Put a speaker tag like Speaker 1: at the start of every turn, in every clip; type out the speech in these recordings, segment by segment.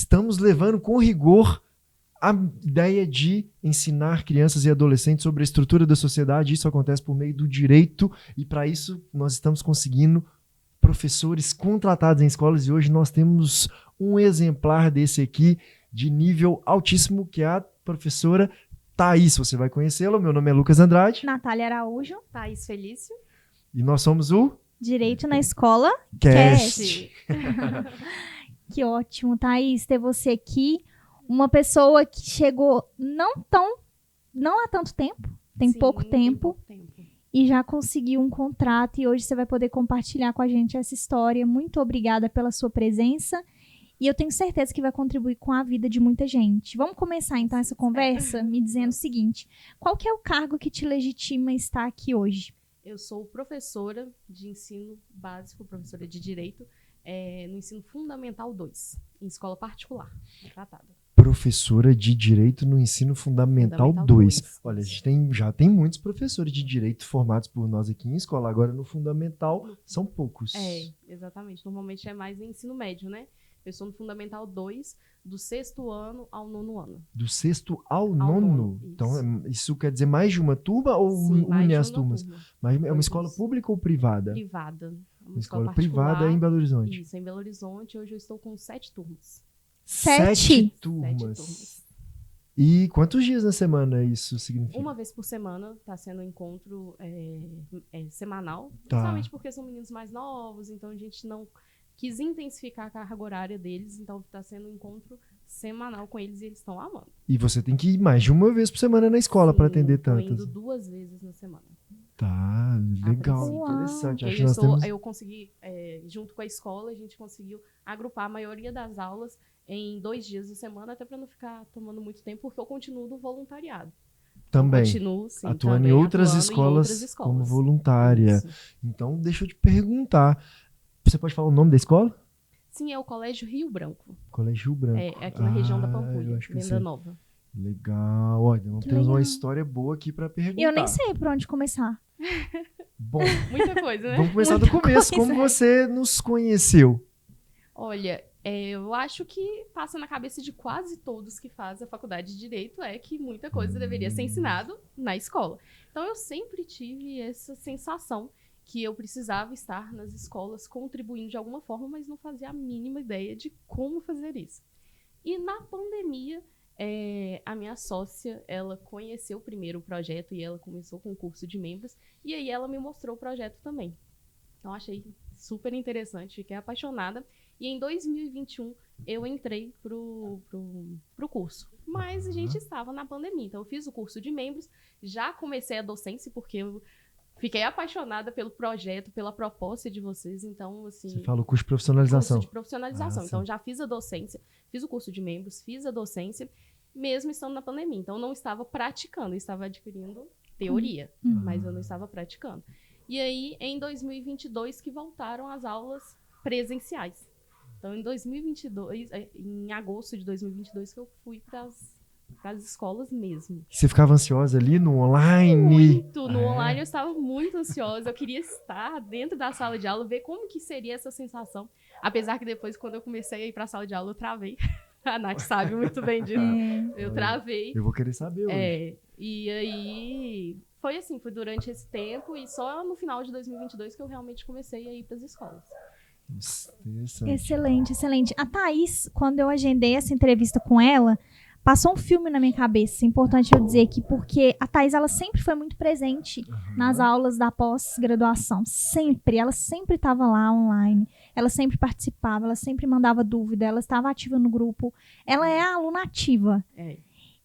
Speaker 1: estamos levando com rigor a ideia de ensinar crianças e adolescentes sobre a estrutura da sociedade. Isso acontece por meio do direito e para isso nós estamos conseguindo professores contratados em escolas e hoje nós temos um exemplar desse aqui de nível altíssimo, que é a professora Thaís. Você vai conhecê-la. Meu nome é Lucas Andrade.
Speaker 2: Natália Araújo.
Speaker 3: Thaís Felício.
Speaker 1: E nós somos o
Speaker 2: Direito na Escola
Speaker 1: Cast.
Speaker 2: Que ótimo, Thaís, ter você aqui. Uma pessoa que chegou não há tanto tempo, tem pouco tempo, e já conseguiu um contrato e hoje você vai poder compartilhar com a gente essa história. Muito obrigada pela sua presença e eu tenho certeza que vai contribuir com a vida de muita gente. Vamos começar então essa conversa me dizendo o seguinte: qual que é o cargo que te legitima estar aqui hoje?
Speaker 3: Eu sou professora de ensino básico, professora de Direito, no ensino fundamental 2, em escola particular, tratada.
Speaker 1: Professora de Direito no Ensino Fundamental 2. Olha, a gente já tem muitos professores de Direito formados por nós aqui em escola. Agora, no Fundamental, são poucos.
Speaker 3: Exatamente. Normalmente é mais no ensino médio, né? Eu estou no Fundamental 2, do 6º ano ao 9º ano.
Speaker 1: Do 6º ao 9º? Então, isso quer dizer mais de uma turma ou une as turmas? Mas é uma escola pública ou privada?
Speaker 3: Privada.
Speaker 1: Uma escola privada em Belo Horizonte.
Speaker 3: Isso, em Belo Horizonte. Hoje eu estou com 7 turmas.
Speaker 1: 7 turmas. E quantos dias na semana isso significa?
Speaker 3: Uma vez por semana está sendo um encontro semanal.
Speaker 1: Tá.
Speaker 3: Principalmente porque são meninos mais novos, então a gente não quis intensificar a carga horária deles, então está sendo um encontro semanal com eles e eles estão amando.
Speaker 1: E você tem que ir mais de uma vez por semana na escola para atender tantas?
Speaker 3: Estou indo 2 vezes na semana.
Speaker 1: Tá, legal, interessante.
Speaker 3: Acho que eu consegui, junto com a escola, a gente conseguiu agrupar a maioria das aulas em 2 dias da semana, até para não ficar tomando muito tempo, porque eu continuo no voluntariado.
Speaker 1: Também.
Speaker 3: Eu continuo, sim,
Speaker 1: atuando em outras escolas como voluntária. Isso. Então, deixa eu te perguntar. Você pode falar o nome da escola?
Speaker 3: Sim, é o Colégio Rio Branco.
Speaker 1: Colégio Rio Branco.
Speaker 3: É aqui na região da Pampulha, Venda Nova.
Speaker 1: Legal. Olha, temos uma história boa aqui para perguntar.
Speaker 2: Eu nem sei por onde começar.
Speaker 1: Bom,
Speaker 3: muita coisa, né?
Speaker 1: Vamos começar do começo. Como você nos conheceu?
Speaker 3: Olha, eu acho que passa na cabeça de quase todos que fazem a faculdade de Direito que muita coisa deveria ser ensinado na escola. Então, eu sempre tive essa sensação que eu precisava estar nas escolas contribuindo de alguma forma, mas não fazia a mínima ideia de como fazer isso. E na pandemia, a minha sócia, ela conheceu primeiro o projeto e ela começou com o curso de membros, e aí ela me mostrou o projeto também. Então, achei super interessante, fiquei apaixonada. E em 2021, eu entrei pro curso. Mas a gente estava na pandemia, então eu fiz o curso de membros, já comecei a docência, porque eu fiquei apaixonada pelo projeto, pela proposta de vocês, então, assim...
Speaker 1: Você fala o curso de profissionalização.
Speaker 3: Curso de profissionalização. Então, já fiz a docência, fiz o curso de membros, fiz a docência, mesmo estando na pandemia. Então, eu não estava praticando, eu estava adquirindo teoria, mas eu não estava praticando. E aí, em 2022, que voltaram as aulas presenciais. Então, em 2022, em agosto de 2022, que eu fui para as escolas mesmo.
Speaker 1: Você ficava ansiosa ali no online?
Speaker 3: Muito! No online eu estava muito ansiosa. Eu queria estar dentro da sala de aula, ver como que seria essa sensação. Apesar que depois, quando eu comecei a ir para a sala de aula, eu travei. A Nath sabe muito bem disso. Eu travei.
Speaker 1: Eu vou querer saber hoje.
Speaker 3: E aí, foi assim, foi durante esse tempo e só no final de 2022 que eu realmente comecei a ir para as escolas.
Speaker 2: Excelente, excelente. A Thaís, quando eu agendei essa entrevista com ela, passou um filme na minha cabeça. É importante eu dizer aqui, porque a Thaís, ela sempre foi muito presente nas aulas da pós-graduação. Sempre. Ela sempre estava lá online. Ela sempre participava, ela sempre mandava dúvida, ela estava ativa no grupo. Ela é a aluna ativa.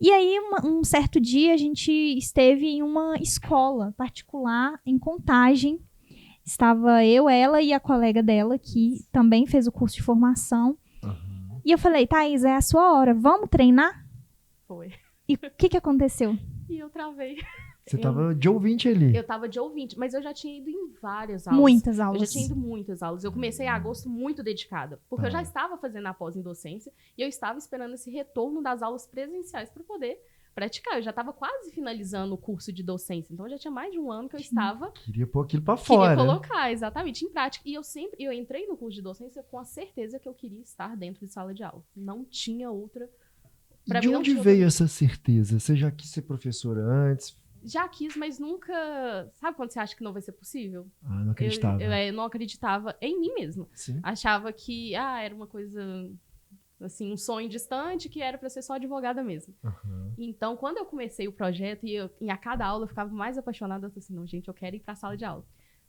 Speaker 2: E aí, um certo dia, a gente esteve em uma escola particular, em Contagem. Estava eu, ela e a colega dela, que também fez o curso de formação. E eu falei, Thaís, é a sua hora, vamos treinar?
Speaker 3: Foi.
Speaker 2: E o que aconteceu?
Speaker 3: E eu travei.
Speaker 1: Você estava de ouvinte ali?
Speaker 3: Eu estava de ouvinte, mas eu já tinha ido em várias aulas.
Speaker 2: Muitas aulas.
Speaker 3: Eu já tinha ido muitas aulas. Eu comecei em agosto muito dedicada, porque eu já estava fazendo a pós em docência e eu estava esperando esse retorno das aulas presenciais para poder praticar. Eu já estava quase finalizando o curso de docência, então já tinha mais de um ano que eu estava...
Speaker 1: Queria pôr aquilo pra fora.
Speaker 3: Queria colocar, exatamente, em prática. E eu entrei no curso de docência com a certeza que eu queria estar dentro de sala de aula. Não tinha outra...
Speaker 1: E de onde veio essa certeza? Você já quis ser professora antes?
Speaker 3: Já quis, mas nunca... Sabe quando você acha que não vai ser possível?
Speaker 1: Ah, não acreditava.
Speaker 3: Eu não acreditava em mim mesma.
Speaker 1: Sim.
Speaker 3: Achava que era uma coisa... assim, um sonho distante que era para ser só advogada mesmo.
Speaker 1: Uhum.
Speaker 3: Então, quando eu comecei o projeto e a cada aula eu ficava mais apaixonada, eu falei assim, não, gente, eu quero ir para a sala de aula.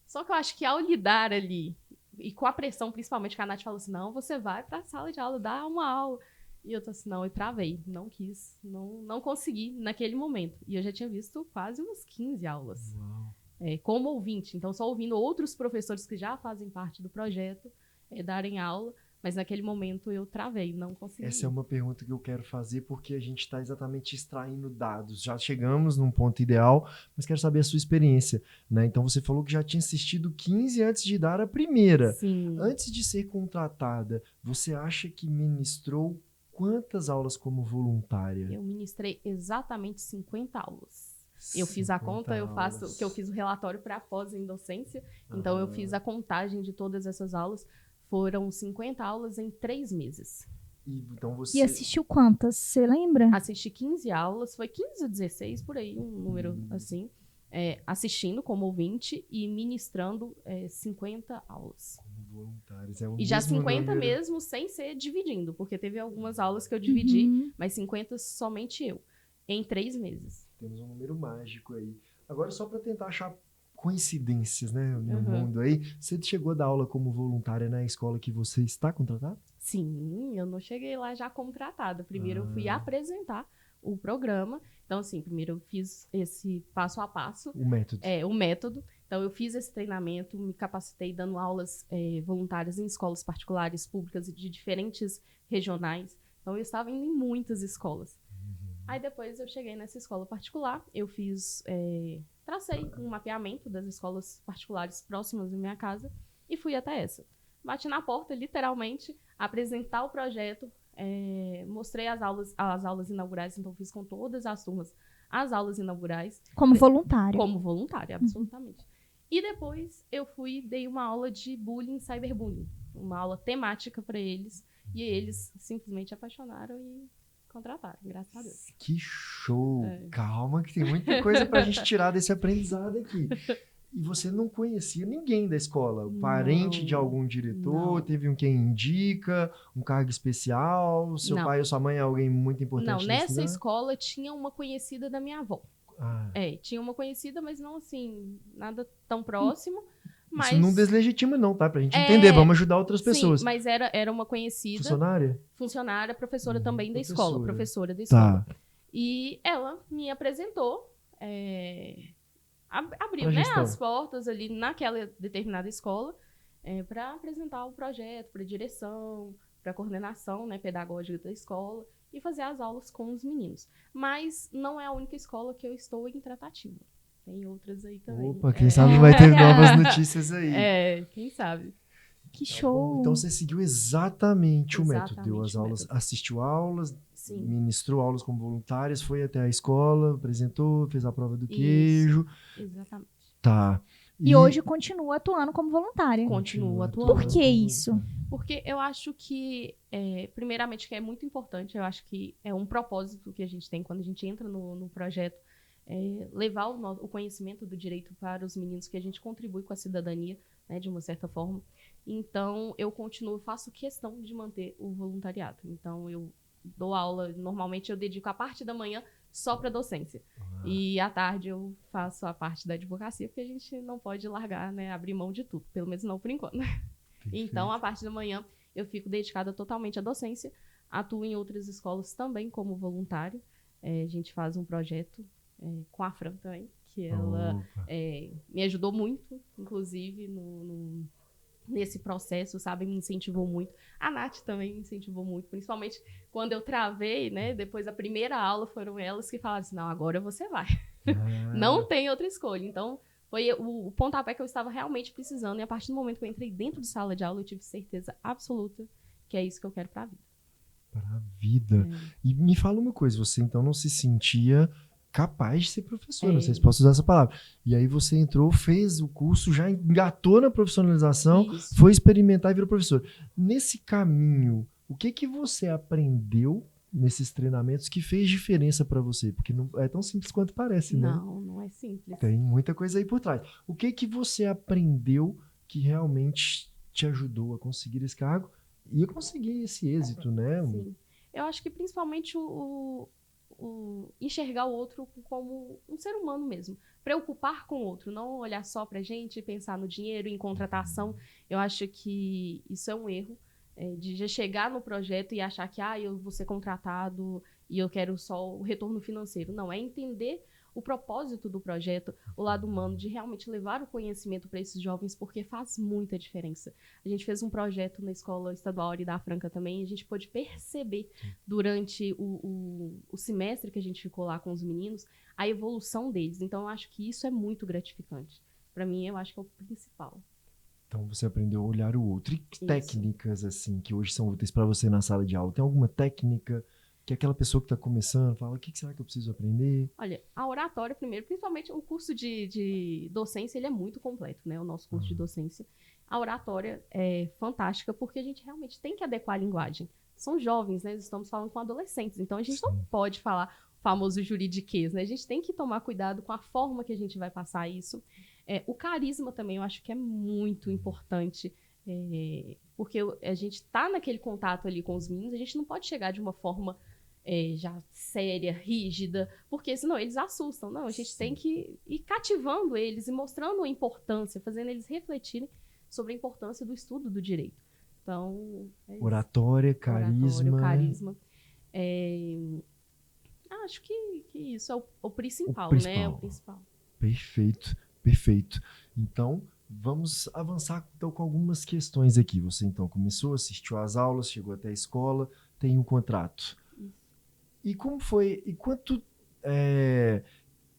Speaker 3: Só que eu acho que ao lidar ali, e com a pressão, principalmente, que a Nath falou assim, não, você vai para a sala de aula, dá uma aula. E eu tô assim, não, eu travei, não quis, não consegui naquele momento. E eu já tinha visto quase umas 15 aulas.
Speaker 1: Uau.
Speaker 3: Como ouvinte. Então, só ouvindo outros professores que já fazem parte do projeto darem aula. Mas naquele momento eu travei, não consegui.
Speaker 1: Essa é uma pergunta que eu quero fazer porque a gente está exatamente extraindo dados. Já chegamos num ponto ideal, mas quero saber a sua experiência, né? Então você falou que já tinha assistido 15 antes de dar a primeira.
Speaker 3: Sim.
Speaker 1: Antes de ser contratada, você acha que ministrou quantas aulas como voluntária?
Speaker 3: Eu ministrei exatamente 50 aulas. Eu fiz a conta, que eu fiz o relatório para pós em docência, então eu fiz a contagem de todas essas aulas. Foram 50 aulas em 3 meses.
Speaker 2: E assistiu quantas? Você lembra?
Speaker 3: Assisti 15 aulas, foi 15 ou 16, por aí, um número assim. Assistindo como ouvinte e ministrando 50 aulas.
Speaker 1: Como voluntários.
Speaker 3: E já 50 número... mesmo sem ser dividindo, porque teve algumas aulas que eu dividi, mas 50 somente eu, em 3 meses.
Speaker 1: Temos um número mágico aí. Agora, só para tentar achar coincidências, né, no mundo aí. Você chegou a dar aula como voluntária na escola que você está contratada?
Speaker 3: Sim, eu não cheguei lá já contratada. Primeiro eu fui apresentar o programa. Então, assim, primeiro eu fiz esse passo a passo.
Speaker 1: O método.
Speaker 3: O método. Então, eu fiz esse treinamento, me capacitei dando aulas voluntárias em escolas particulares, públicas de diferentes regionais. Então, eu estava indo em muitas escolas. Aí, depois, eu cheguei nessa escola particular. Eu fiz... tracei um mapeamento das escolas particulares próximas da minha casa e fui até essa. Bati na porta, literalmente, apresentar o projeto, mostrei as aulas inaugurais, então fiz com todas as turmas as aulas inaugurais.
Speaker 2: Como voluntária.
Speaker 3: Como voluntária, absolutamente. E depois eu dei uma aula de bullying e cyberbullying, uma aula temática para eles, e eles simplesmente apaixonaram e contrataram, graças a Deus.
Speaker 1: Que show! Calma que tem muita coisa pra gente tirar desse aprendizado aqui. E você não conhecia ninguém da escola? O parente de algum diretor? Teve quem indica? Um cargo especial? Seu pai ou sua mãe é alguém muito importante?
Speaker 3: Não, nessa escola tinha uma conhecida da minha avó. Tinha uma conhecida, mas não assim, nada tão próximo. Mas...
Speaker 1: Isso não deslegitima não, tá? Pra gente entender, vamos ajudar outras pessoas.
Speaker 3: Sim, mas era uma conhecida.
Speaker 1: Funcionária?
Speaker 3: Funcionária, professora também da escola. Professora da escola.
Speaker 1: Tá.
Speaker 3: E ela me apresentou, abriu as portas ali naquela determinada escola para apresentar o projeto para a direção, para a coordenação pedagógica da escola e fazer as aulas com os meninos. Mas não é a única escola que eu estou em tratativa. Tem outras aí também.
Speaker 1: Opa, quem sabe vai ter novas notícias aí.
Speaker 3: Quem sabe.
Speaker 2: Que show!
Speaker 1: Então você seguiu exatamente o método. Deu as aulas, assistiu aulas, ministrou aulas como voluntárias, foi até a escola, apresentou, fez a prova do queijo.
Speaker 3: Exatamente.
Speaker 1: Tá.
Speaker 2: E hoje continua atuando como voluntária.
Speaker 3: Continua atuando.
Speaker 2: Por que isso?
Speaker 3: Porque eu acho que, primeiramente, que é muito importante, eu acho que é um propósito que a gente tem quando a gente entra no projeto, levar o conhecimento do direito para os meninos, que a gente contribui com a cidadania, de uma certa forma. Então, eu faço questão de manter o voluntariado. Então, eu dou aula, normalmente eu dedico a parte da manhã só para docência. E à tarde eu faço a parte da advocacia, porque a gente não pode largar, abrir mão de tudo, pelo menos não por enquanto. Então, a parte da manhã eu fico dedicada totalmente à docência, atuo em outras escolas também como voluntário. A gente faz um projeto com a Fran também, que ela me ajudou muito, inclusive, nesse processo, sabe? Me incentivou muito. A Nath também me incentivou muito, principalmente quando eu travei, depois da primeira aula, foram elas que falaram assim, não, agora você vai. Não tem outra escolha. Então, foi o pontapé que eu estava realmente precisando, e a partir do momento que eu entrei dentro de sala de aula, eu tive certeza absoluta que é isso que eu quero pra vida.
Speaker 1: Pra vida. E me fala uma coisa, você então não se sentia capaz de ser professora, não sei se posso usar essa palavra. E aí você entrou, fez o curso, já engatou na profissionalização,
Speaker 3: Isso.
Speaker 1: foi experimentar e virou professor. Nesse caminho, o que que você aprendeu nesses treinamentos que fez diferença para você? Porque não é tão simples quanto parece, né?
Speaker 3: Não é simples.
Speaker 1: Tem muita coisa aí por trás. O que que você aprendeu que realmente te ajudou a conseguir esse cargo e a conseguir esse êxito, né?
Speaker 3: Sim. Eu acho que principalmente enxergar o outro como um ser humano mesmo. Preocupar com o outro, não olhar só pra gente, pensar no dinheiro, em contratação. Eu acho que isso é um erro, de já chegar no projeto e achar que eu vou ser contratado e eu quero só o retorno financeiro. Não, é entender o propósito do projeto, o lado humano, de realmente levar o conhecimento para esses jovens, porque faz muita diferença. A gente fez um projeto na Escola Estadual Ari da Franca também, e a gente pôde perceber durante o semestre que a gente ficou lá com os meninos, a evolução deles. Então, eu acho que isso é muito gratificante. Para mim, eu acho que é o principal.
Speaker 1: Então você aprendeu a olhar o outro. E
Speaker 3: Isso.
Speaker 1: técnicas, assim, que hoje são úteis para você na sala de aula? Tem alguma técnica que aquela pessoa que está começando fala, o que será que eu preciso aprender?
Speaker 3: Olha, a oratória primeiro, principalmente o curso de docência, ele é muito completo, né? O nosso curso de docência. A oratória é fantástica porque a gente realmente tem que adequar a linguagem. São jovens, né? Estamos falando com adolescentes, então a gente não pode falar o famoso juridiquês, né? A gente tem que tomar cuidado com a forma que a gente vai passar isso. O carisma também eu acho que é muito importante, porque a gente está naquele contato ali com os meninos, a gente não pode chegar de uma forma já séria, rígida, porque senão eles assustam. Não, a gente tem que ir cativando eles e mostrando a importância, fazendo eles refletirem sobre a importância do estudo do direito. Então,
Speaker 1: oratória, carisma.
Speaker 3: Oratório, carisma. Acho que isso é o principal, né? É o principal.
Speaker 1: Perfeito, perfeito. Então, vamos avançar então, com algumas questões aqui. Você então começou, assistiu às aulas, chegou até a escola, tem um contrato. E como foi? E quanto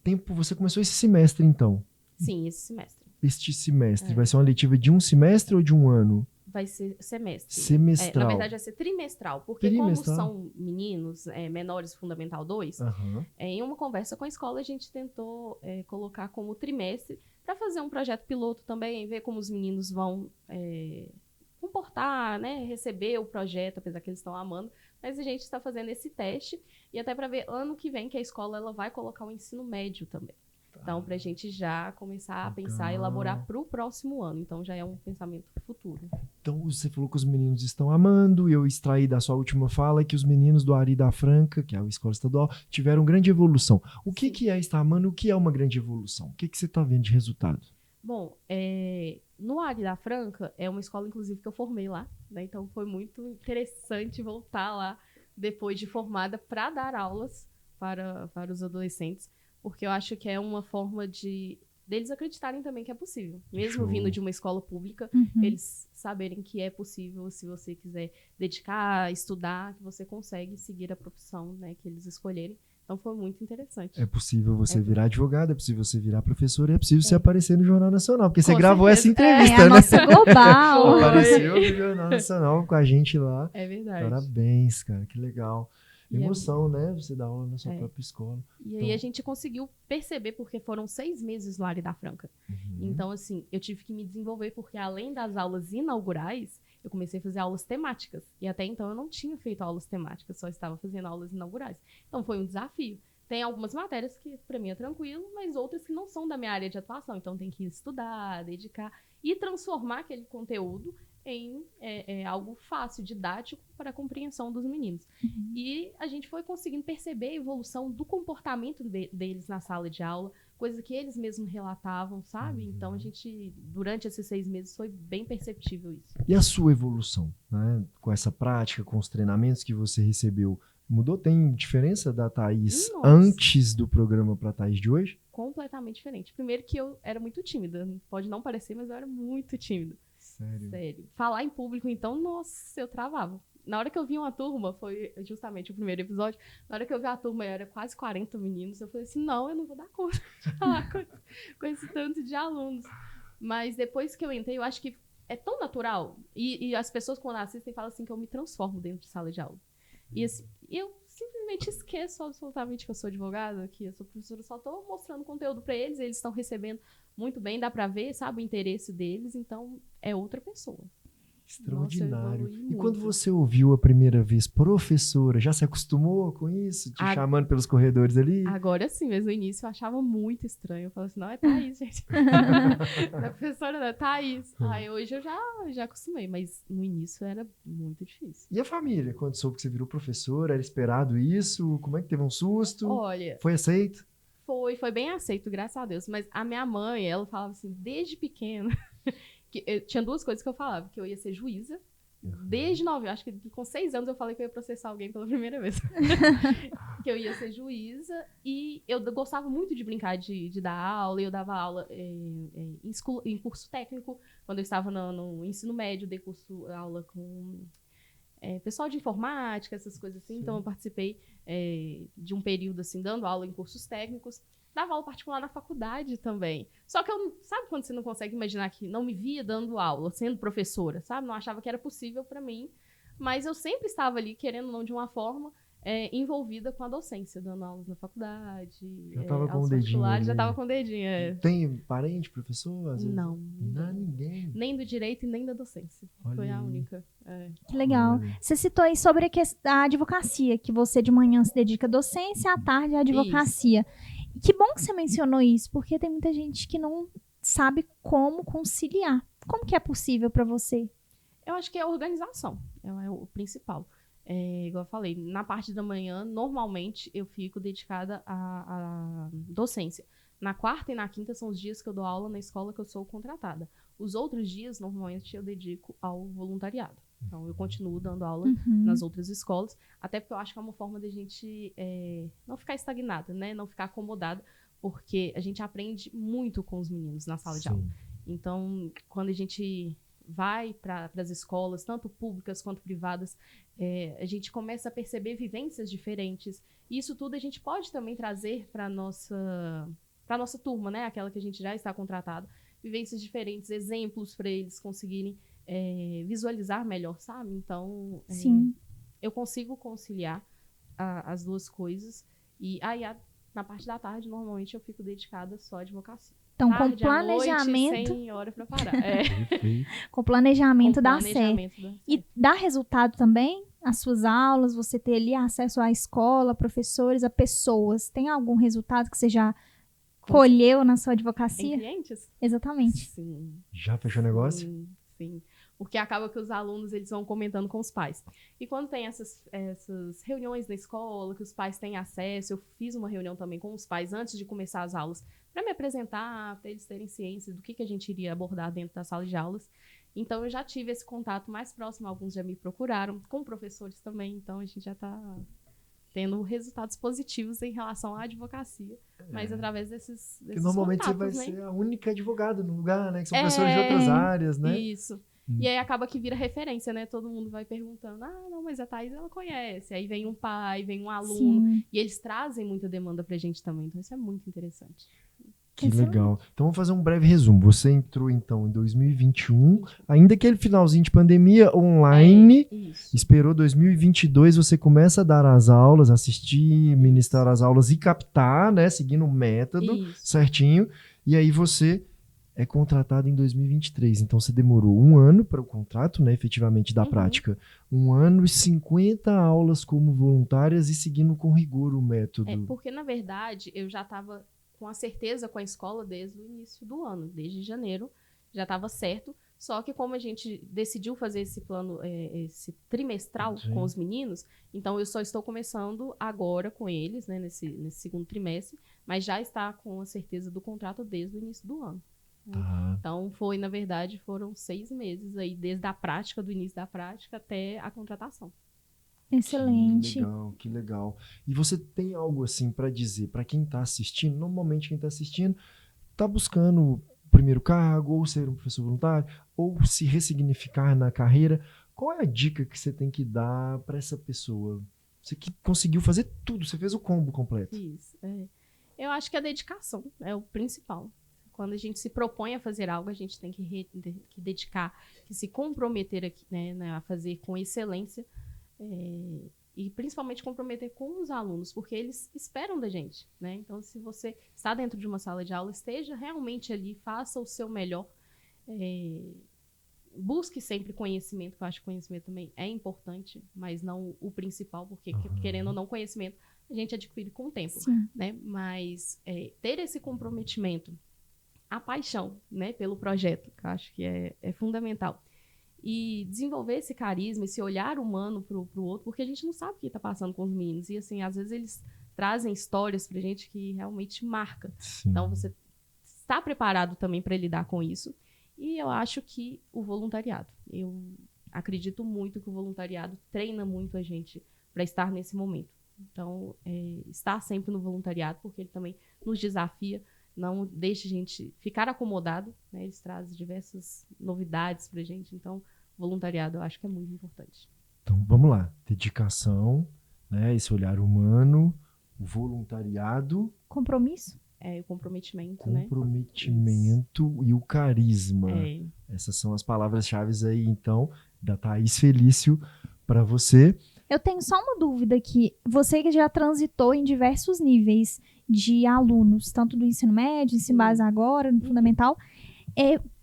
Speaker 1: tempo você começou esse semestre, então?
Speaker 3: Sim, esse semestre.
Speaker 1: Este semestre. Vai ser uma letiva de um semestre ou de um ano?
Speaker 3: Vai ser semestre.
Speaker 1: Semestral.
Speaker 3: Na verdade, vai ser trimestral. Porque como são meninos menores Fundamental 2, em uma conversa com a escola, a gente tentou colocar como trimestre para fazer um projeto piloto também, ver como os meninos vão comportar, né, receber o projeto, apesar que eles estão amando. Mas a gente está fazendo esse teste e até para ver ano que vem que a escola ela vai colocar o ensino médio também. Então, para a gente já começar a pensar e elaborar para o próximo ano. Então, já é um pensamento futuro.
Speaker 1: Então, você falou que os meninos estão amando, e eu extraí da sua última fala que os meninos do Ari da Franca, que é a escola estadual, tiveram grande evolução. O que é estar amando? O que é uma grande evolução? O que você está vendo de resultado?
Speaker 3: Bom, no Ari da Franca, é uma escola, inclusive, que eu formei lá, né? Então, foi muito interessante voltar lá, depois de formada, para dar aulas para os adolescentes, porque eu acho que é uma forma deles acreditarem também que é possível. Mesmo vindo de uma escola pública, eles saberem que é possível, se você quiser dedicar, estudar, que você consegue seguir a profissão, né, que eles escolherem. Então foi muito interessante.
Speaker 1: É possível você virar advogado, é possível você virar professor, é possível você aparecer no Jornal Nacional, porque você gravou essa entrevista,
Speaker 2: a
Speaker 1: né?
Speaker 2: nossa global.
Speaker 1: Apareceu no Jornal Nacional com a gente lá.
Speaker 3: É verdade.
Speaker 1: Parabéns, cara, que legal. Emoção, né? Você dá aula na sua própria escola.
Speaker 3: E aí a gente conseguiu perceber, porque foram 6 meses no Ari da Franca. Então, assim, eu tive que me desenvolver, porque além das aulas inaugurais, eu comecei a fazer aulas temáticas. E até então eu não tinha feito aulas temáticas, só estava fazendo aulas inaugurais. Então foi um desafio. Tem algumas matérias que para mim é tranquilo, mas outras que não são da minha área de atuação. Então tem que estudar, dedicar e transformar aquele conteúdo em algo fácil, didático para a compreensão dos meninos. E a gente foi conseguindo perceber a evolução do comportamento deles na sala de aula, coisa que eles mesmos relatavam, sabe? Então a gente, durante esses 6 meses, foi bem perceptível isso.
Speaker 1: E a sua evolução, né? Com essa prática, com os treinamentos que você recebeu, mudou? Tem diferença da Thaís antes do programa para a Thaís de hoje?
Speaker 3: Completamente diferente. Primeiro que eu era muito tímida. Pode não parecer, mas eu era muito tímida. Sério. Falar em público, então, nossa, eu travava. Na hora que eu vi uma turma, foi justamente o primeiro episódio, na hora que eu vi a turma, era quase 40 meninos, eu falei assim, não, eu não vou dar conta de falar com esse tanto de alunos. Mas depois que eu entrei, eu acho que é tão natural, e as pessoas quando assistem falam assim que eu me transformo dentro de sala de aula. E assim, eu simplesmente esqueço absolutamente que eu sou advogada, que eu sou professora, só estou mostrando conteúdo para eles estão recebendo muito bem, dá para ver, sabe, o interesse deles, então é outra pessoa.
Speaker 1: Extraordinário.
Speaker 3: Nossa, eu evolui
Speaker 1: E quando
Speaker 3: muito.
Speaker 1: você ouviu a primeira vez, professora, já se acostumou com isso? Te chamando pelos corredores ali?
Speaker 3: Agora sim, mas no início eu achava muito estranho. Eu falava assim, não, é Thaís, gente. Não é professora, não, é Thaís. Aí hoje eu já acostumei, mas no início era muito difícil.
Speaker 1: E a família, quando soube que você virou professora, era esperado isso? Como é que teve um susto?
Speaker 3: Olha,
Speaker 1: Foi aceito?
Speaker 3: foi bem aceito, graças a Deus. Mas a minha mãe, ela falava assim, desde pequena, que tinha duas coisas que eu falava, que eu ia ser juíza. Desde 9, acho que com 6 anos eu falei que eu ia processar alguém pela primeira vez. Que eu ia ser juíza e eu gostava muito de brincar de dar aula. Eu dava aula em curso técnico. Quando eu estava no ensino médio, dei aula com pessoal de informática, essas coisas assim. Sim. Então eu participei de um período assim, dando aula em cursos técnicos. Dava aula particular na faculdade também. Só que sabe quando você não consegue imaginar que não me via dando aula, sendo professora, sabe? Não achava que era possível para mim. Mas eu sempre estava ali, querendo ou não, de uma forma, envolvida com a docência, dando aulas na faculdade.
Speaker 1: Já estava com o dedinho ali.
Speaker 3: Já estava com o dedinho,
Speaker 1: Tem parente, professor? Às vezes?
Speaker 3: Não.
Speaker 1: Não, ninguém.
Speaker 3: Nem do direito e nem da docência.
Speaker 1: Olha
Speaker 3: Foi a
Speaker 1: aí.
Speaker 3: única.
Speaker 2: Que legal. Você citou aí sobre a advocacia, que você de manhã se dedica à docência, à tarde à advocacia. Isso. Que bom que você mencionou isso, porque tem muita gente que não sabe como conciliar. Como que é possível para você?
Speaker 3: Eu acho que é a organização, é o principal. Igual eu falei, na parte da manhã, normalmente eu fico dedicada à docência. Na quarta e na quinta são os dias que eu dou aula na escola que eu sou contratada. Os outros dias, normalmente, eu dedico ao voluntariado. Então, eu continuo dando aula nas outras escolas, até porque eu acho que é uma forma da gente não ficar estagnada, né? Não ficar acomodada, porque a gente aprende muito com os meninos na sala de aula. Então, quando a gente vai para as escolas, tanto públicas quanto privadas, a gente começa a perceber vivências diferentes. E isso tudo a gente pode também trazer para a nossa turma, né? Aquela que a gente já está contratado. Vivências diferentes, exemplos para eles conseguirem visualizar melhor, sabe? Então, eu consigo conciliar as duas coisas. E aí, na parte da tarde, normalmente eu fico dedicada só à advocacia.
Speaker 2: Então,
Speaker 3: tarde,
Speaker 2: com planejamento...
Speaker 3: noite, sem hora para parar.
Speaker 2: Com planejamento dá certo. E dá resultado também? As suas aulas, você ter ali acesso à escola, professores, a pessoas. Tem algum resultado que você já colheu na sua advocacia?
Speaker 3: Em clientes?
Speaker 2: Exatamente.
Speaker 3: Sim.
Speaker 1: Já fechou negócio?
Speaker 3: Sim. Porque acaba que os alunos eles vão comentando com os pais. E quando tem essas reuniões na escola, que os pais têm acesso, eu fiz uma reunião também com os pais antes de começar as aulas, para me apresentar, para eles terem ciência do que a gente iria abordar dentro da sala de aulas. Então, eu já tive esse contato mais próximo, alguns já me procuraram, com professores também, então a gente já está tendo resultados positivos em relação à advocacia, mas através desses
Speaker 1: Porque normalmente
Speaker 3: contatos,
Speaker 1: você vai ser a única advogada no lugar, né? Que são professores de outras áreas, né?
Speaker 3: Isso. E aí acaba que vira referência, né? Todo mundo vai perguntando, não, mas a Thaís, ela conhece. Aí vem um pai, vem um aluno, e eles trazem muita demanda pra gente também, então isso é muito interessante.
Speaker 1: Que legal. Então, vamos fazer um breve resumo. Você entrou, então, em 2021, ainda aquele finalzinho de pandemia, online, esperou 2022, você começa a dar as aulas, assistir, ministrar as aulas e captar, né, seguindo o método certinho, e aí você é contratado em 2023. Então, você demorou 1 ano para o contrato, né, efetivamente, da prática. 1 ano e 50 aulas como voluntárias e seguindo com rigor o método.
Speaker 3: Porque, na verdade, eu já estava com a certeza com a escola desde o início do ano, desde janeiro, já estava certo. Só que como a gente decidiu fazer esse plano, esse trimestral com os meninos, então eu só estou começando agora com eles, né, nesse segundo trimestre, mas já está com a certeza do contrato desde o início do ano. Então, na verdade, foram 6 meses aí, desde a prática, do início da prática até a contratação.
Speaker 2: Excelente.
Speaker 1: Que legal. E você tem algo assim para dizer para quem está assistindo? Normalmente quem está assistindo está buscando o primeiro cargo, ou ser um professor voluntário, ou se ressignificar na carreira. Qual é a dica que você tem que dar para essa pessoa? Você que conseguiu fazer tudo, você fez o combo completo.
Speaker 3: Isso. Eu acho que a dedicação é o principal. Quando a gente se propõe a fazer algo, a gente tem que dedicar, que se comprometer aqui, né, a fazer com excelência. e principalmente comprometer com os alunos, porque eles esperam da gente, né? Então, se você está dentro de uma sala de aula, esteja realmente ali, faça o seu melhor, busque sempre conhecimento, que eu acho que conhecimento também é importante, mas não o principal, porque querendo ou não conhecimento, a gente adquire com o tempo,
Speaker 2: Sim.
Speaker 3: né? Mas ter esse comprometimento, a paixão, né, pelo projeto, que eu acho que é fundamental. E desenvolver esse carisma, esse olhar humano pro outro, porque a gente não sabe o que está passando com os meninos. E, assim, às vezes eles trazem histórias pra gente que realmente marca.
Speaker 1: Sim.
Speaker 3: Então, você está preparado também para lidar com isso. E eu acho que o voluntariado. Eu acredito muito que o voluntariado treina muito a gente para estar nesse momento. Então, estar sempre no voluntariado, porque ele também nos desafia, não deixa a gente ficar acomodado, né? Eles trazem diversas novidades pra gente. Então, voluntariado eu acho que é muito importante.
Speaker 1: Então, vamos lá. Dedicação, né? Esse olhar humano, o voluntariado,
Speaker 2: Compromisso?
Speaker 3: O comprometimento,
Speaker 1: comprometimento e o carisma. Essas são as palavras-chave aí, então, da Thaís Felício para você.
Speaker 2: Eu tenho só uma dúvida aqui. Você que já transitou em diversos níveis de alunos, tanto do ensino médio, ensino básico agora, no fundamental,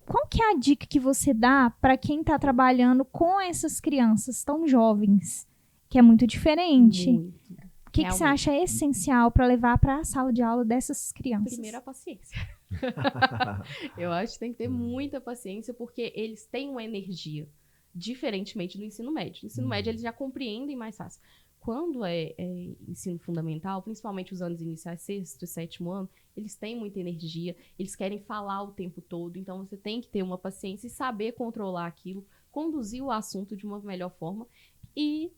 Speaker 2: qual que é a dica que você dá para quem está trabalhando com essas crianças tão jovens, que é muito diferente?
Speaker 3: Muito.
Speaker 2: O que você acha essencial para levar para a sala de aula dessas crianças?
Speaker 3: Primeiro, a paciência. Eu acho que tem que ter muita paciência, porque eles têm uma energia, diferentemente do ensino médio. No ensino médio, eles já compreendem mais fácil. Quando é ensino fundamental, principalmente os anos iniciais, 6º e 7º ano, eles têm muita energia, eles querem falar o tempo todo, então você tem que ter uma paciência e saber controlar aquilo, conduzir o assunto de uma melhor forma e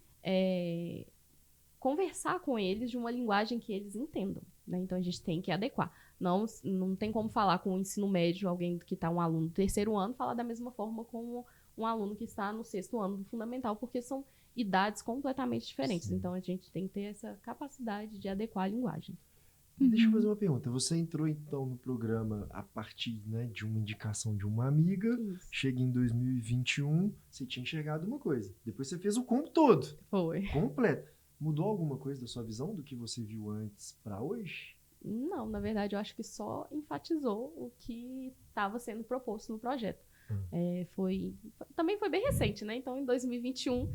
Speaker 3: conversar com eles de uma linguagem que eles entendam, né? Então a gente tem que adequar. Não tem como falar com o ensino médio, alguém que está um aluno do 3º ano, falar da mesma forma com um aluno que está no 6º ano do fundamental, porque são idades completamente diferentes. Sim. Então, a gente tem que ter essa capacidade de adequar a linguagem.
Speaker 1: Deixa eu fazer uma pergunta. Você entrou, então, no programa a partir, né, de uma indicação de uma amiga. Isso. Chega em 2021, você tinha enxergado uma coisa. Depois você fez o combo todo.
Speaker 3: Foi.
Speaker 1: Completo. Mudou alguma coisa da sua visão do que você viu antes para hoje?
Speaker 3: Não, na verdade, eu acho que só enfatizou o que estava sendo proposto no projeto. Também foi bem recente, né? Então, em 2021,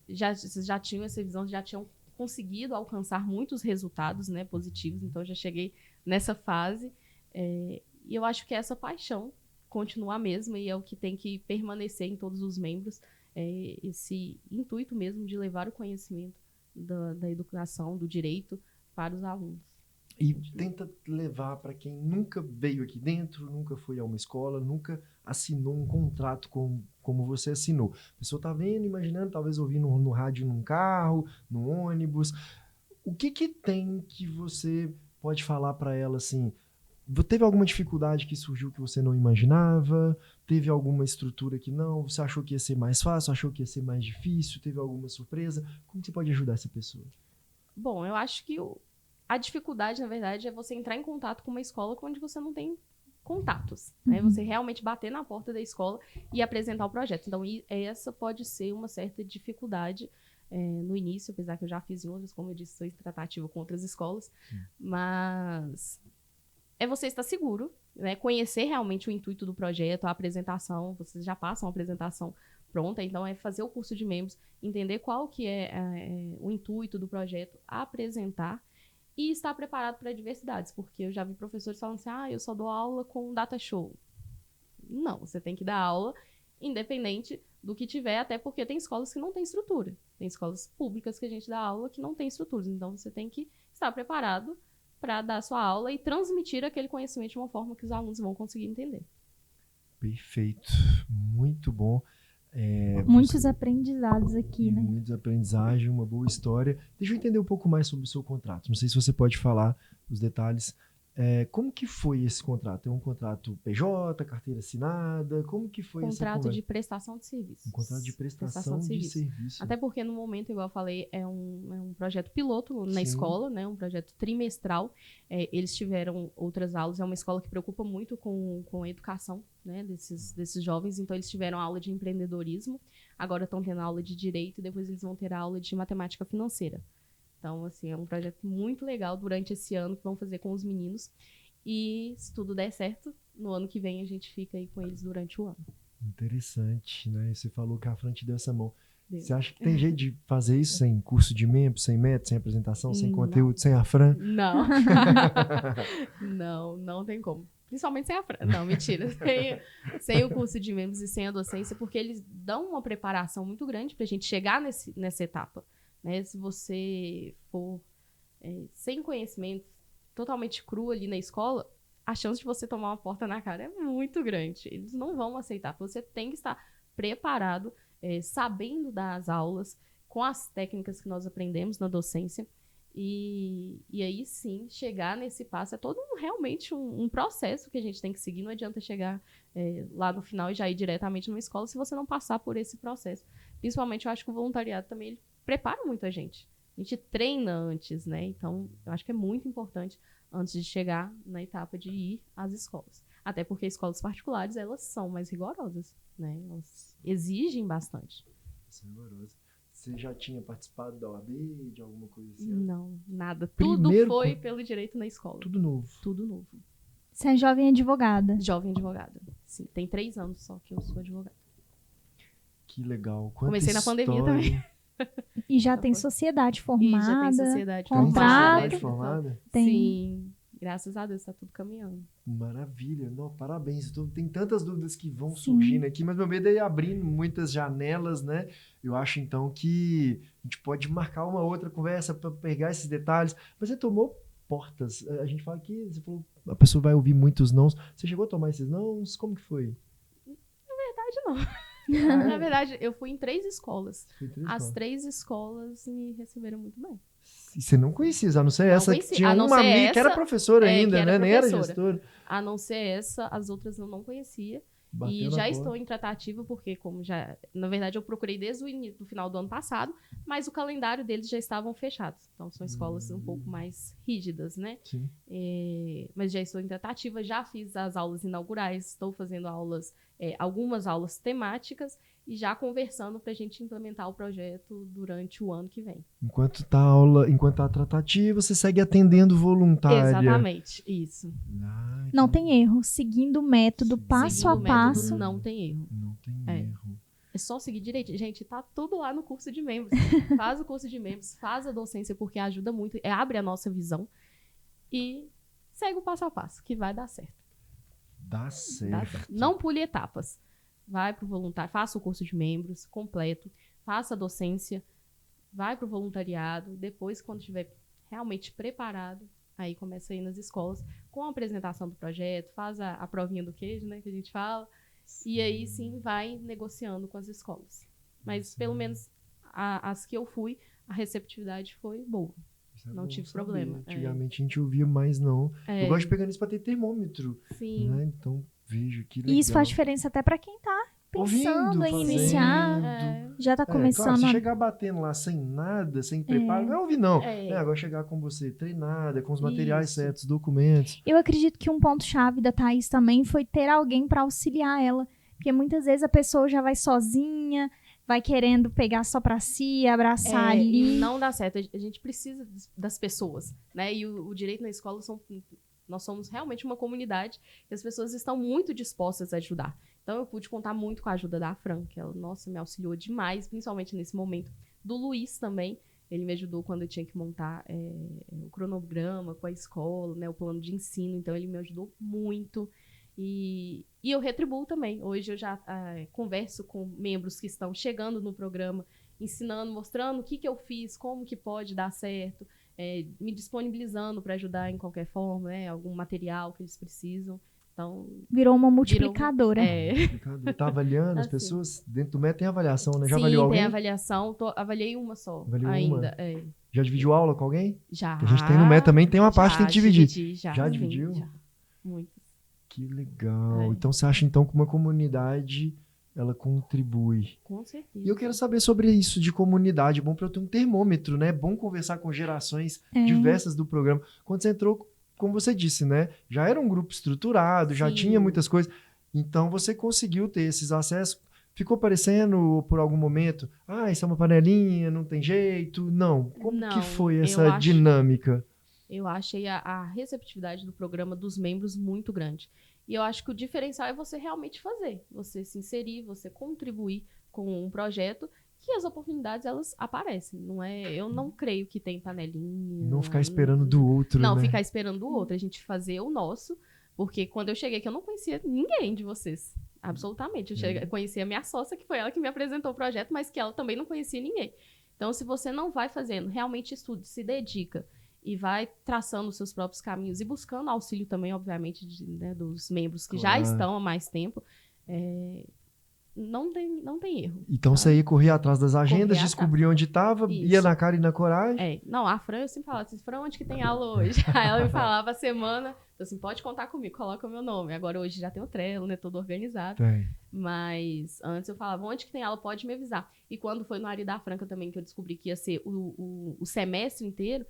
Speaker 3: já tinham essa visão, já tinham conseguido alcançar muitos resultados, né, positivos. Então, já cheguei nessa fase. E eu acho que essa paixão continua a mesma e é o que tem que permanecer em todos os membros. Esse intuito mesmo de levar o conhecimento da educação, do direito para os alunos.
Speaker 1: E tenta levar para quem nunca veio aqui dentro, nunca foi a uma escola, nunca assinou um contrato como você assinou. A pessoa está vendo, imaginando, talvez ouvindo no rádio num carro, no ônibus. O que tem que você pode falar para ela assim? Teve alguma dificuldade que surgiu que você não imaginava? Teve alguma estrutura que não? Você achou que ia ser mais fácil? Achou que ia ser mais difícil? Teve alguma surpresa? Como você pode ajudar essa pessoa?
Speaker 3: Bom, eu acho que a dificuldade, na verdade, é você entrar em contato com uma escola onde você não tem contatos, né? Você realmente bater na porta da escola e apresentar o projeto. Então, essa pode ser uma certa dificuldade no início, apesar que eu já fiz em outras, como eu disse, sou tratativa com outras escolas, mas você estar seguro, né? Conhecer realmente o intuito do projeto, a apresentação, vocês já passam a apresentação pronta, então é fazer o curso de membros, entender qual que é o intuito do projeto, apresentar e estar preparado para diversidades, porque eu já vi professores falando assim, eu só dou aula com data show. Não, você tem que dar aula independente do que tiver, até porque tem escolas que não têm estrutura. Tem escolas públicas que a gente dá aula que não tem estruturas, então você tem que estar preparado para dar a sua aula e transmitir aquele conhecimento de uma forma que os alunos vão conseguir entender.
Speaker 1: Perfeito, muito bom.
Speaker 2: Muitos aprendizados aqui, né?
Speaker 1: Muitos aprendizagens, uma boa história. Deixa eu entender um pouco mais sobre o seu contrato. Não sei se você pode falar os detalhes Como que foi esse contrato? É um contrato PJ, carteira assinada? Como que foi essa
Speaker 3: Contrato
Speaker 1: conversa?
Speaker 3: de prestação de serviços.
Speaker 1: Um contrato de prestação de serviço.
Speaker 3: Até porque no momento, igual eu falei, é um projeto piloto na
Speaker 1: Sim.
Speaker 3: escola, né? Um projeto trimestral. Eles tiveram outras aulas. É uma escola que preocupa muito com a educação, né? Desses jovens. Então, eles tiveram aula de empreendedorismo. Agora estão tendo aula de direito. E depois eles vão ter aula de matemática financeira. Então, assim, é um projeto muito legal durante esse ano que vão fazer com os meninos. E se tudo der certo, no ano que vem a gente fica aí com eles durante o ano.
Speaker 1: Interessante, né? Você falou que a Fran te deu essa mão.
Speaker 3: Deu.
Speaker 1: Você acha que tem jeito de fazer isso sem curso de membro, sem método, sem apresentação, sem
Speaker 3: Não.
Speaker 1: conteúdo, sem a Fran?
Speaker 3: Não. Não tem como. Principalmente sem a Fran. Não, mentira. Sem o curso de membros e sem a docência, porque eles dão uma preparação muito grande pra gente chegar nessa etapa. Né? Se você for sem conhecimento, totalmente cru ali na escola, a chance de você tomar uma porta na cara é muito grande. Eles não vão aceitar. Você tem que estar preparado, sabendo das aulas, com as técnicas que nós aprendemos na docência. E aí sim, chegar nesse passo é todo realmente um processo que a gente tem que seguir. Não adianta chegar lá no final e já ir diretamente numa escola se você não passar por esse processo. Principalmente, eu acho que o voluntariado também ele prepara muito a gente. A gente treina antes, né? Então, eu acho que é muito importante antes de chegar na etapa de ir às escolas. Até porque escolas particulares, elas são mais rigorosas, né? Elas exigem bastante.
Speaker 1: Isso é rigoroso. Você já tinha participado da OAB, de alguma coisa assim?
Speaker 3: Não, nada.
Speaker 1: Primeiro
Speaker 3: Tudo foi pelo direito na escola.
Speaker 1: Tudo novo.
Speaker 3: Tudo novo.
Speaker 2: Você é jovem advogada.
Speaker 3: Jovem advogada. Sim, tem 3 anos só que eu sou advogada.
Speaker 1: Que legal. Quanta
Speaker 3: Comecei na pandemia
Speaker 1: história.
Speaker 3: também.
Speaker 2: E já tem sociedade formada.
Speaker 3: E já tem sociedade
Speaker 1: Tem
Speaker 2: Contrato.
Speaker 1: sociedade formada?
Speaker 2: Tem.
Speaker 3: Sim, graças a Deus, tá tudo caminhando.
Speaker 1: Maravilha. Não, parabéns. Tem tantas dúvidas que vão
Speaker 2: Sim.
Speaker 1: surgindo aqui, mas meu medo é ir abrindo muitas janelas, né? Eu acho, então, que a gente pode marcar uma outra conversa para pegar esses detalhes. Mas você tomou portas. A gente fala que você falou, a pessoa vai ouvir muitos nãos. Você chegou a tomar esses nãos? Como que foi?
Speaker 3: Na verdade, não.
Speaker 1: Ah,
Speaker 3: Na verdade, eu fui em 3 escolas.
Speaker 1: Foi três
Speaker 3: As
Speaker 1: escolas.
Speaker 3: 3 escolas me receberam muito bem.
Speaker 1: E você não conhecia, a não ser
Speaker 3: Não
Speaker 1: essa.
Speaker 3: conhecia.
Speaker 1: Tinha
Speaker 3: A não
Speaker 1: uma
Speaker 3: ser
Speaker 1: amiga que era
Speaker 3: essa,
Speaker 1: professora
Speaker 3: que
Speaker 1: ainda,
Speaker 3: era
Speaker 1: né? Nem era
Speaker 3: professora.
Speaker 1: gestora.
Speaker 3: A não ser essa, as outras eu não conhecia.
Speaker 1: Bateu
Speaker 3: E
Speaker 1: na
Speaker 3: já
Speaker 1: porta.
Speaker 3: estou em tratativa, porque como já... Na verdade, eu procurei desde o início, do final do ano passado, mas o calendário deles já estavam fechados. Então, são escolas um pouco mais rígidas, né?
Speaker 1: Sim.
Speaker 3: Mas já estou em tratativa, já fiz as aulas inaugurais, estou fazendo algumas aulas temáticas e já conversando para a gente implementar o projeto durante o ano que vem.
Speaker 1: Enquanto tá a tratativa, você segue atendendo voluntária.
Speaker 3: Exatamente, isso.
Speaker 1: Ah,
Speaker 2: Não
Speaker 1: que-
Speaker 2: tem erro. Seguindo o método, passo
Speaker 3: Seguindo
Speaker 2: a
Speaker 3: o método,
Speaker 2: passo.
Speaker 3: não tem erro.
Speaker 1: Não tem
Speaker 3: É.
Speaker 1: erro.
Speaker 3: É só seguir direito. Gente, tá tudo lá no curso de membros. Faz o curso de membros, faz a docência, porque ajuda muito, abre a nossa visão e segue o passo a passo, que vai dar certo.
Speaker 1: Dá
Speaker 3: Dá
Speaker 1: certo.
Speaker 3: certo. Não pule etapas. Vai pro voluntário, faça o curso de membros completo, faça a docência, vai pro voluntariado, depois, quando estiver realmente preparado, aí começa a ir nas escolas com a apresentação do projeto, faz a provinha do queijo, né, que a gente fala, e aí sim vai negociando com as escolas. Mas pelo menos as que eu fui, a receptividade foi boa.
Speaker 1: Isso é
Speaker 3: não
Speaker 1: bom
Speaker 3: tive
Speaker 1: saber.
Speaker 3: problema.
Speaker 1: Antigamente a gente ouvia mais não.
Speaker 3: É,
Speaker 1: Eu gosto de pegar isso pra ter termômetro,
Speaker 3: sim.
Speaker 1: né? Então, vejo que legal.
Speaker 2: E isso faz diferença até para quem tá pensando
Speaker 1: Ouvindo,
Speaker 2: em
Speaker 1: fazendo.
Speaker 2: iniciar. Já tá
Speaker 1: Claro,
Speaker 2: começando
Speaker 1: se
Speaker 2: a...
Speaker 1: chegar batendo lá sem nada, sem preparo, não é ouvir não.
Speaker 3: É.
Speaker 1: Agora chegar com você treinada, com os materiais
Speaker 3: Isso.
Speaker 1: certos, documentos.
Speaker 2: Eu acredito que um ponto-chave da Thaís também foi ter alguém para auxiliar ela. Porque muitas vezes a pessoa já vai sozinha, vai querendo pegar só para si, abraçar ali.
Speaker 3: E não dá certo. A gente precisa das pessoas, né? E o direito na escola nós somos realmente uma comunidade e as pessoas estão muito dispostas a ajudar. Então eu pude contar muito com a ajuda da Fran, que ela, nossa, me auxiliou demais, principalmente nesse momento. Do Luiz também, ele me ajudou quando eu tinha que montar o cronograma com a escola, né? O plano de ensino, então ele me ajudou muito. E eu retribuo também. Hoje eu já converso com membros que estão chegando no programa, ensinando, mostrando o que eu fiz, como que pode dar certo, me disponibilizando para ajudar em qualquer forma, né, algum material que eles precisam. Então,
Speaker 2: Virou uma multiplicadora.
Speaker 1: Tá avaliando as
Speaker 3: Assim.
Speaker 1: pessoas? Dentro do método tem avaliação, né? Já
Speaker 3: sim,
Speaker 1: avaliou alguém?
Speaker 3: tem avaliação. Avaliei uma só
Speaker 1: Avaliou
Speaker 3: ainda.
Speaker 1: Já dividiu aula com alguém?
Speaker 3: Já.
Speaker 1: Que a gente tem no MEC também, tem uma parte que tem que dividir.
Speaker 3: Já
Speaker 1: Já dividiu?
Speaker 3: Já. Muito.
Speaker 1: Que legal.
Speaker 3: É.
Speaker 1: Então você acha então que uma comunidade ela contribui?
Speaker 3: Com certeza.
Speaker 1: E eu quero saber sobre isso de comunidade. É bom para eu ter um termômetro, né? É bom conversar com gerações diversas do programa. Quando você entrou, como você disse, né? Já era um grupo estruturado, já
Speaker 3: Sim.
Speaker 1: tinha muitas coisas. Então você conseguiu ter esses acessos. Ficou parecendo por algum momento, isso é uma panelinha, não tem jeito. Não. Como
Speaker 3: Não,
Speaker 1: que foi
Speaker 3: eu
Speaker 1: essa
Speaker 3: acho-
Speaker 1: dinâmica?
Speaker 3: Eu achei a receptividade do programa dos membros muito grande. E eu acho que o diferencial é você realmente fazer. Você se inserir, você contribuir com um projeto que as oportunidades, elas aparecem. Eu não creio que tem panelinha.
Speaker 1: Não ficar esperando do outro,
Speaker 3: Não,
Speaker 1: né?
Speaker 3: ficar esperando do outro. A gente fazer o nosso. Porque quando eu cheguei aqui, eu não conhecia ninguém de vocês. Absolutamente. Eu conheci a minha sócia, que foi ela que me apresentou o projeto, mas que ela também não conhecia ninguém. Então, se você não vai fazendo, realmente estuda, se dedica e vai traçando os seus próprios caminhos e buscando auxílio também, obviamente, dos membros que já
Speaker 1: Claro.
Speaker 3: estão há mais tempo, não tem erro.
Speaker 1: Então você ia correr atrás das agendas,
Speaker 3: Correr
Speaker 1: descobrir onde estava,
Speaker 3: Isso.
Speaker 1: ia na cara e na coragem.
Speaker 3: Não, a Fran, eu sempre falava assim, Fran, onde que tem aula hoje? Aí ela me falava a semana, então, assim, pode contar comigo, coloca o meu nome. Agora hoje já tem o Trello, né, todo organizado.
Speaker 1: Tem.
Speaker 3: Mas antes eu falava, onde que tem aula, pode me avisar. E quando foi no Ari da Franca também, que eu descobri que ia ser o semestre inteiro,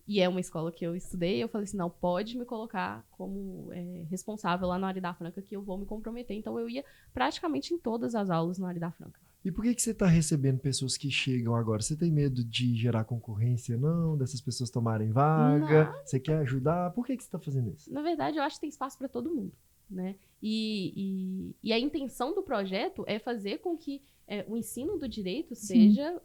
Speaker 3: e é uma escola que eu estudei, eu falei assim, não, pode me colocar como responsável lá no Ari da Franca, que eu vou me comprometer. Então eu ia praticamente em todas as aulas no Ari da Franca.
Speaker 1: E por que você está recebendo pessoas que chegam agora? Você tem medo de gerar concorrência, não? Dessas pessoas tomarem vaga?
Speaker 3: Não.
Speaker 1: Você quer ajudar? Por que você está fazendo isso?
Speaker 3: Na verdade, eu acho que tem espaço para todo mundo, né? E a intenção do projeto é fazer com que o ensino do direito seja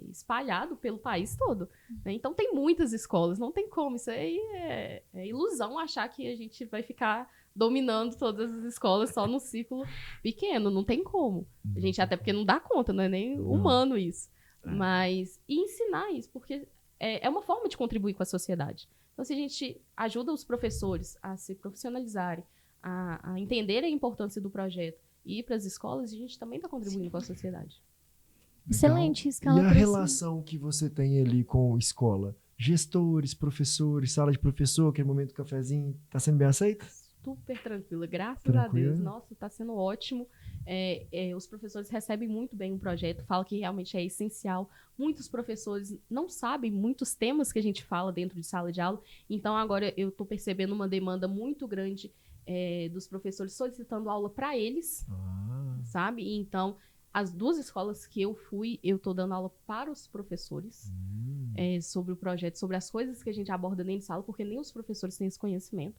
Speaker 3: espalhado pelo país todo, né? Então, tem muitas escolas, não tem como. Isso aí é ilusão achar que a gente vai ficar dominando todas as escolas só num ciclo pequeno. Não tem como. A gente, até porque não dá conta, não é nem humano isso. Mas ensinar isso, porque é uma forma de contribuir com a sociedade. Então, se a gente ajuda os professores a se profissionalizarem, a entender a importância do projeto e ir para as escolas, a gente também está contribuindo com a sociedade.
Speaker 2: Excelente, isso que
Speaker 1: E
Speaker 2: ela
Speaker 1: a
Speaker 2: precisa.
Speaker 1: relação que você tem ali com escola? Gestores, professores, sala de professor, aquele momento do cafezinho, tá sendo bem aceito?
Speaker 3: Super tranquila, graças
Speaker 1: Tranquila?
Speaker 3: a Deus. Nossa, está sendo ótimo. Os professores recebem muito bem o projeto, falam que realmente é essencial. Muitos professores não sabem muitos temas que a gente fala dentro de sala de aula. Então, agora eu estou percebendo uma demanda muito grande dos professores solicitando aula para eles, sabe? Então, as duas escolas que eu fui, eu estou dando aula para os professores sobre o projeto, sobre as coisas que a gente aborda dentro de sala, porque nem os professores têm esse conhecimento.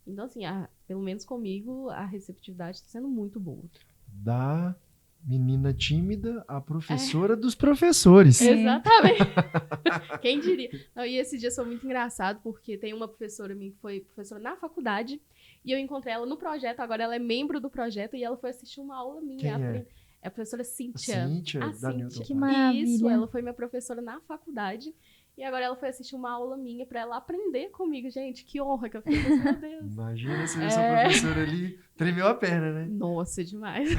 Speaker 3: Então, assim, pelo menos comigo, a receptividade está sendo muito boa.
Speaker 1: Da menina tímida à professora dos professores.
Speaker 3: Exatamente. Quem diria? Não, e esse dia foi muito engraçado, porque tem uma professora minha que foi professora na faculdade, e eu encontrei ela no projeto, agora ela é membro do projeto, e ela foi assistir uma aula minha.
Speaker 1: Quem é?
Speaker 3: É a professora Cíntia.
Speaker 1: Cíntia,
Speaker 3: A
Speaker 1: da
Speaker 3: Cíntia.
Speaker 1: Newton.
Speaker 2: Que maravilha.
Speaker 3: Isso, ela foi minha professora na faculdade, e agora ela foi assistir uma aula minha pra ela aprender comigo. Gente, que honra que eu fiquei. Meu Deus.
Speaker 1: Imagina se essa professora ali tremeu a perna, né?
Speaker 3: Nossa, demais.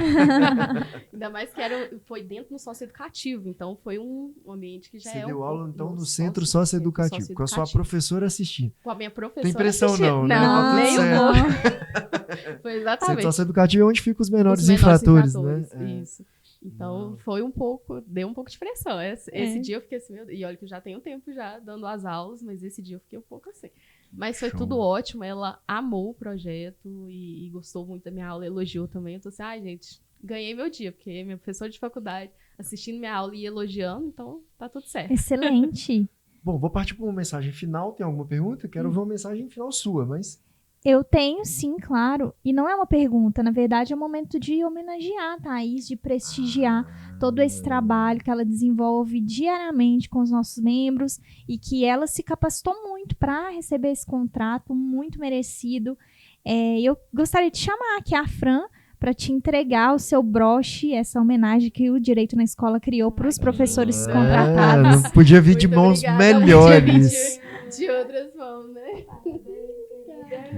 Speaker 3: Ainda mais que foi dentro do socioeducativo, então foi um ambiente que já
Speaker 1: Você
Speaker 3: um
Speaker 1: deu aula,
Speaker 3: pouco
Speaker 1: então, no
Speaker 3: do
Speaker 1: centro socioeducativo, com a sua professora assistindo.
Speaker 3: Com a minha professora.
Speaker 1: Tem pressão
Speaker 3: assistindo.
Speaker 1: não, né?
Speaker 3: Não,
Speaker 1: Tá tudo
Speaker 3: nem um
Speaker 1: certo.
Speaker 3: pouco. Foi
Speaker 1: Centro
Speaker 3: exatamente.
Speaker 1: socioeducativo é onde ficam os menores
Speaker 3: Os menores
Speaker 1: infratores,
Speaker 3: infratores,
Speaker 1: né?
Speaker 3: Isso. Então,
Speaker 1: Não.
Speaker 3: foi deu um pouco de pressão. Esse dia eu fiquei assim, meu Deus, e olha que eu já tenho tempo já dando as aulas, mas esse dia eu fiquei um pouco assim. Mas foi
Speaker 1: Show.
Speaker 3: tudo ótimo, ela amou o projeto e gostou muito da minha aula, elogiou também. Eu tô assim, gente, ganhei meu dia, porque minha professora de faculdade assistindo minha aula e elogiando, então tá tudo certo.
Speaker 2: Excelente.
Speaker 1: Bom, vou partir para uma mensagem final. Tem alguma pergunta? Quero ver uma mensagem final sua, mas...
Speaker 2: Eu tenho, sim, claro. E não é uma pergunta, na verdade é um momento de homenagear a Thaís, de prestigiar todo esse trabalho que ela desenvolve diariamente com os nossos membros e que ela se capacitou muito para receber esse contrato muito merecido. Eu gostaria de chamar aqui a Fran para te entregar o seu broche, essa homenagem que o Direito na Escola criou para os professores contratados.
Speaker 1: Não podia vir de
Speaker 3: Muito
Speaker 1: mãos
Speaker 3: obrigada.
Speaker 1: melhores.
Speaker 3: De outras mãos, né?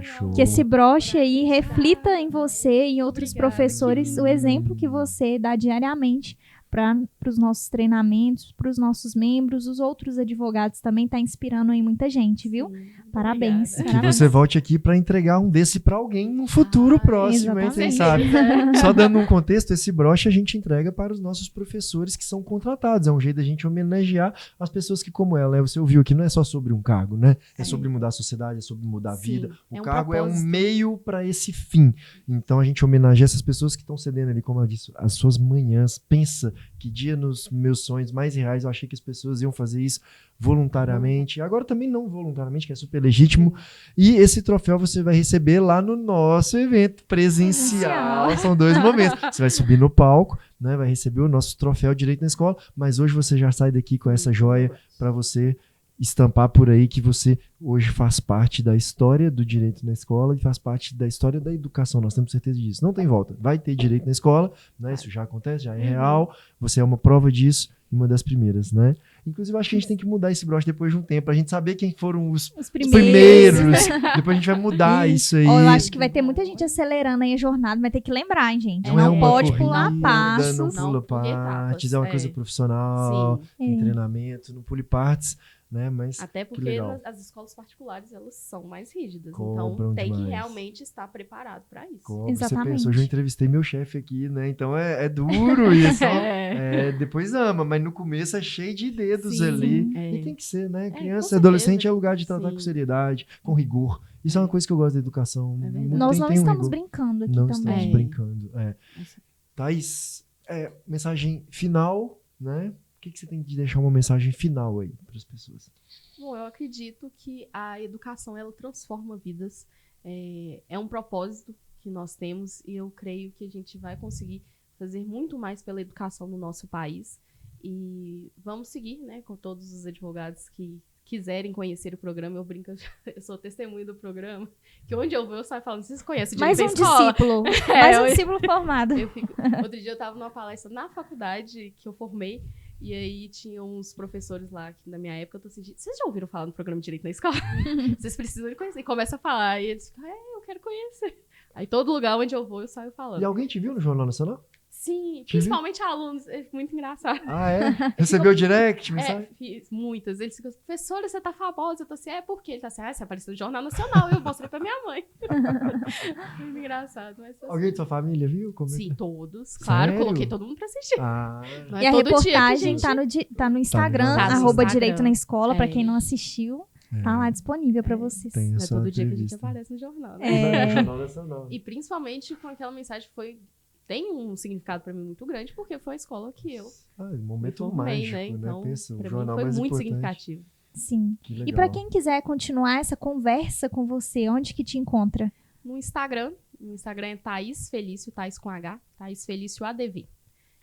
Speaker 1: Show.
Speaker 2: Que esse broche aí reflita em você e em outros
Speaker 3: Obrigada,
Speaker 2: professores o exemplo que você dá diariamente para para os nossos treinamentos, para os nossos membros, os outros advogados também, tá inspirando aí muita gente, viu?
Speaker 3: Sim,
Speaker 2: Parabéns.
Speaker 3: obrigada.
Speaker 1: Que
Speaker 2: Parabéns.
Speaker 1: você volte aqui para entregar um desse para alguém no futuro próximo, hein? Quem sabe?
Speaker 3: Exatamente.
Speaker 1: Só dando um contexto, esse broche a gente entrega para os nossos professores que são contratados. É um jeito da gente homenagear as pessoas que, como ela, você ouviu aqui, não é só sobre um cargo, né? É sobre mudar a sociedade, é sobre mudar a
Speaker 3: Sim,
Speaker 1: vida. O
Speaker 3: é um
Speaker 1: cargo é um
Speaker 3: propósito.
Speaker 1: meio para esse fim. Então a gente homenageia essas pessoas que estão cedendo ali, como ela disse, as suas manhãs. Pensa que dia nos meus sonhos mais reais eu achei que as pessoas iam fazer isso voluntariamente. Agora também não voluntariamente, que é super legítimo. E esse troféu você vai receber lá no nosso evento presencial. São 2 momentos. Você vai subir no palco, né? Vai receber o nosso troféu Direito na Escola, mas hoje você já sai daqui com essa joia para você estampar por aí que você hoje faz parte da história do direito na escola e faz parte da história da educação. Nós temos certeza disso. Não tem volta. Vai ter direito na escola, né? Isso já acontece, já é real. Você é uma prova disso, uma das primeiras, né? Inclusive, acho que a gente tem que mudar esse broche depois de um tempo, pra gente saber quem foram os primeiros. Depois a gente vai mudar isso aí.
Speaker 2: Ó, eu acho que vai ter muita gente acelerando aí a jornada, vai ter que lembrar, hein, gente?
Speaker 1: Não é
Speaker 2: Não
Speaker 1: uma
Speaker 2: pode
Speaker 1: corrida,
Speaker 2: pular passos.
Speaker 1: Não
Speaker 3: Não
Speaker 1: pula
Speaker 3: pule
Speaker 1: partes,
Speaker 3: etapas,
Speaker 1: é uma coisa
Speaker 3: é.
Speaker 1: profissional,
Speaker 3: Sim.
Speaker 1: tem treinamento, não pule partes, né? Mas
Speaker 3: Até
Speaker 1: que
Speaker 3: porque
Speaker 1: legal.
Speaker 3: as escolas particulares, elas são mais rígidas.
Speaker 1: Cobram
Speaker 3: Então, tem
Speaker 1: demais.
Speaker 3: que realmente estar preparado para isso.
Speaker 1: Como você
Speaker 2: Exatamente.
Speaker 1: pensa, hoje eu entrevistei meu chefe aqui, né? Então é duro isso.
Speaker 3: É.
Speaker 1: Depois ama, mas no começo é cheio de dedos
Speaker 3: Sim,
Speaker 1: ali.
Speaker 3: é.
Speaker 1: E tem que ser, né?
Speaker 3: com
Speaker 1: Criança e adolescente
Speaker 3: certeza.
Speaker 1: é lugar de tratar
Speaker 3: Sim.
Speaker 1: com seriedade, com rigor. Isso é uma coisa que eu gosto da educação.
Speaker 3: É verdade.
Speaker 2: Nós não
Speaker 1: tem um
Speaker 2: estamos
Speaker 1: rigor.
Speaker 2: brincando aqui
Speaker 1: Não
Speaker 2: também.
Speaker 1: estamos
Speaker 3: É.
Speaker 1: brincando. É.
Speaker 3: Nossa.
Speaker 1: Thaís, mensagem final, né? O que você tem de deixar uma mensagem final aí para as pessoas?
Speaker 3: Bom, eu acredito que a educação, ela transforma vidas. É um propósito que nós temos e eu creio que a gente vai conseguir fazer muito mais pela educação no nosso país. E vamos seguir, né, com todos os advogados que quiserem conhecer o programa. Eu brinco, eu sou testemunha do programa, que onde eu vou eu saio falando, vocês conhecem
Speaker 2: Mais
Speaker 3: direito
Speaker 2: um
Speaker 3: da escola?
Speaker 2: discípulo. Mais um
Speaker 3: eu-
Speaker 2: discípulo formado.
Speaker 3: Outro dia eu tava numa palestra na faculdade que eu formei, e aí tinha uns professores lá que na minha época eu tô assim, vocês já ouviram falar no programa de Direito na Escola? Vocês precisam de conhecer. E começa a falar, e eles ficam, eu quero conhecer. Aí todo lugar onde eu vou eu saio falando.
Speaker 1: E alguém te viu no Jornal Nacional?
Speaker 3: Sim,
Speaker 1: Te viu?
Speaker 3: principalmente alunos, é muito engraçado.
Speaker 1: Ah, é? Recebeu direct, mensagem?
Speaker 3: Fiz muitas. Eles ficam, professora, você tá famosa. Eu tô assim, por quê? Ele tá assim, você apareceu no Jornal Nacional. Eu mostrei pra minha mãe. Muito engraçado. Mas foi
Speaker 1: Alguém de sua família viu? Como é que-
Speaker 3: Sim, todos. Claro,
Speaker 1: Sério?
Speaker 3: coloquei todo mundo pra assistir.
Speaker 1: Ah,
Speaker 3: Não
Speaker 2: E a
Speaker 3: todo dia que
Speaker 2: reportagem
Speaker 3: gente-
Speaker 2: tá no Instagram,
Speaker 1: Tá no
Speaker 2: arroba
Speaker 3: Instagram.
Speaker 2: Direito na Escola, pra
Speaker 3: É.
Speaker 2: quem não assistiu. Tá lá disponível pra vocês.
Speaker 1: tem
Speaker 3: Não é
Speaker 1: essa
Speaker 3: todo dia que a gente
Speaker 1: entrevista.
Speaker 3: aparece no jornal, né?
Speaker 2: É.
Speaker 1: Jornal Nacional.
Speaker 3: E principalmente com aquela mensagem que tem um significado pra mim muito grande, porque foi a escola que eu
Speaker 1: Um momento
Speaker 3: me formei,
Speaker 1: mágico,
Speaker 3: né? Então,
Speaker 1: Pensa, o
Speaker 3: pra mim
Speaker 1: jornal
Speaker 3: foi
Speaker 1: mais
Speaker 3: muito
Speaker 1: importante.
Speaker 3: significativo.
Speaker 2: Sim.
Speaker 1: Que
Speaker 2: E
Speaker 1: legal.
Speaker 2: pra quem quiser continuar essa conversa com você, onde que te encontra?
Speaker 3: No Instagram é Thaís Felício, Thaís com H, Thaís Felício ADV.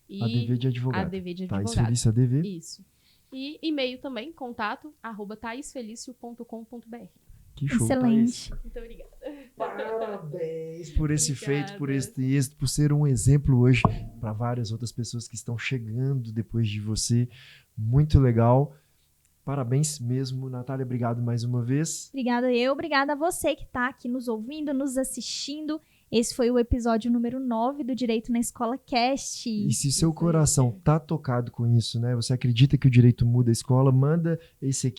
Speaker 3: E
Speaker 1: ADV de advogado.
Speaker 3: ADV de
Speaker 1: Thaís
Speaker 3: advogado.
Speaker 1: Felício ADV.
Speaker 3: Isso. E e-mail também, contato, @thaisfelicio.com.br.
Speaker 1: Que show,
Speaker 2: Excelente.
Speaker 1: Thaís.
Speaker 3: Muito obrigada.
Speaker 1: Parabéns por esse
Speaker 3: Obrigada.
Speaker 1: feito, por esse êxito, por ser um exemplo hoje para várias outras pessoas que estão chegando depois de você. Muito legal. Parabéns mesmo, Natália. Obrigado mais uma vez.
Speaker 2: Obrigada a você que tá aqui nos ouvindo, nos assistindo. Esse foi o episódio número 9 do Direito na Escola Cast.
Speaker 1: E se seu
Speaker 3: Isso aí.
Speaker 1: coração tá tocado com isso, né? Você acredita que o direito muda a escola? Manda esse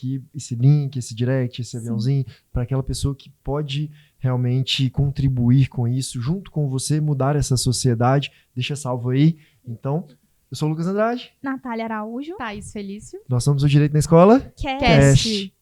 Speaker 1: link, esse direct, esse aviãozinho para aquela pessoa que pode realmente contribuir com isso, junto com você, mudar essa sociedade. Deixa salvo aí. Então, eu sou o Lucas Andrade.
Speaker 2: Natália Araújo.
Speaker 3: Thaís Felício.
Speaker 1: Nós somos o Direito na Escola.
Speaker 2: Cast.
Speaker 1: Cast.